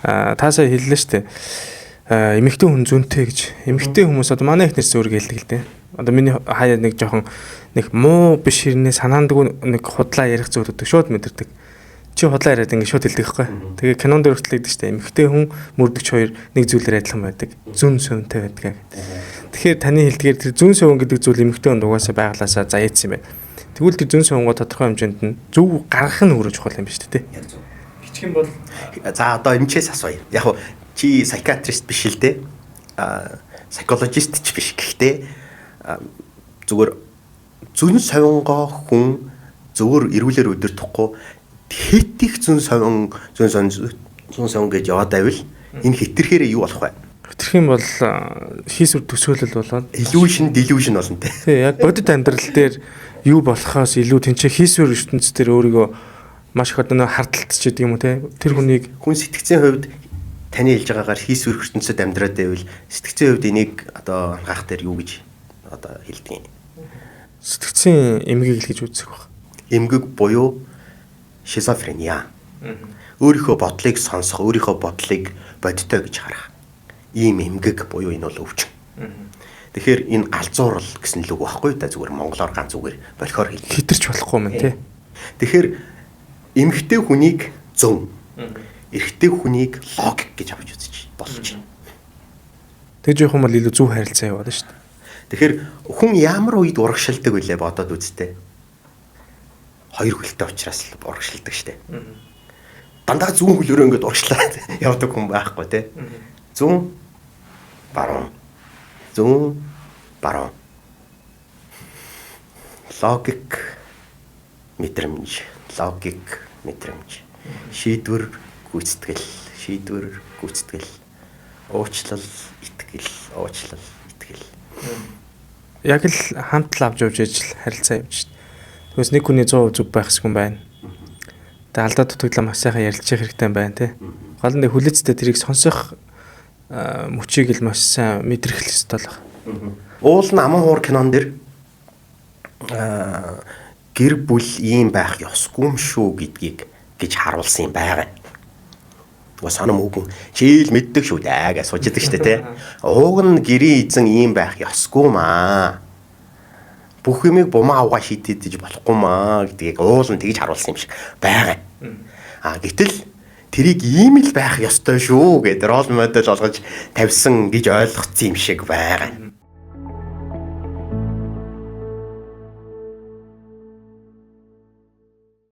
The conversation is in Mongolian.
Та сая хэллээ шүү дээ. Эмэгтэй хүн зүүнтэй гэж. Эмэгтэй хүмүүс одоо манай ихнэрс өөрийгөө хэлдэг л дээ. Одоо миний хаяа нэг жоохон нэг муу биш хэрнээ санаандгүй нэг худлаа ярих зүйлүүд шууд мэдэрдэг. Чи худлаа яриад ингэ шууд хэлдэг байхгүй. Тэгээ кинонд хүртэл хэлдэг шүү дээ. Эмэгтэй хүн мөрдөгч хоёр нэг зүйлээр адилхан байдаг. Зүүн сөвөнтэй байдаг гэдэг. Тэгэхээр таны хэлдгээр тэр зүүн сөвөн гэдэг зүйл эмэгтэй хүнд угаасаа байглаасаа заяадсан юм байна. Тэгвэл тэр зүүн сөвөнгөө тодорхой хэмжээнд нь зөв гаргах нь өөрөө чухал юм байна шүү дээ. Бичгэн бол за одоо эмчээс асууя. Яг чи psychiatrist биш л дээ. Psychologist ч биш. Гэхдээ зүгээр зүүн совингоо хүн зөвөр эрүүлэр өдөртөхгүй хит их зүүн совин гэж яваад байвал энэ хитрхээрээ юу болох вэ? Хитрх юм бол хийсвэр төсөөлөл болоод delusion болно те. Тий, яг бодит амьдрал дээр юу болохоос илүү тэнцээ хийсвэр ертөнцийн дээр өөрийгөө маш их одоо хардталцж идэг юм уу те. Тэр хүнийг хүн сэтгцийн хувьд таны хэлж байгаагаар хийсвэр ертөнцид амьдраад байвал сэтгцийн хувьд энийг одоо анхаах дээр юу гэж одоо хэлдэг юм. Сэтгцийн эмгэг л гэж үздэг баг. Эмгэг буюу шизофрения. Өөрийнхөө бодлыг сонсох, өөрийнхөө бодлыг бодтой гэж харах. Ийм эмгэг буюу энэ бол өвчин. Тэгэхээр энэ галзуурал гэсэн л үг байхгүй да зүгээр монголоор ганц зүгээр болохоор хэлдэг. Хитэрч болохгүй юм тий. Тэгэхээр эмгэгтэй хүнийг зөн, эрэгтэй хүнийг логик гэж авч үзэж болж байна. Тэгж явах юм бол илүү зөв харилцаа яваад шүү дээ. Тэгэхээр хүн ямар үед урагшилдаг вүлээ бодоод үзтээ. Хоёр хөлтэй учраас л урагшилдаг штэ. Дандаа зүүн хөлөөрөө ингэж урагшлаад явдаг хүн байхгүй те. Зүүн баруун. Зүүн баруун. Логик мэдрэмж. Шийдвэр гүйцэтгэл. Уучлал, итгэл. Яг л хамт л авч явж ижил харилцаа явж шít. Тэгээс нэг хүний 100% зүг байх юм байна. Тэгээ алдаа дутагдлаа маш сайхан ярилцах хэрэгтэй байна тий. Гол нь хүлээцтэй тэрийг сонсох мөчийг л маш сайн мэдрэх хэрэгтэй л байна. Уул нь аман хуур кинон дэр гэр бүл ийм байх ёсгүй юм шүү гэдгийг гэж харуулсан юм байгаа. Уус санам үгүй чийл мэддэг шүү дээ гэж суудаг штэ тий. Ууг нь гэрийн эзэн ийм байх ёсгүй маа. Бүх юмыг бумаа авгаа шийдэж болохгүй маа гэдгийг уул нь тэгж харуулсан юм шиг байгаа. Гэтэл тэрийг ийм л байх ёстой шүү гэдэг рол модель олгож тавьсан гэж ойлгоцсон юм шиг байгаа.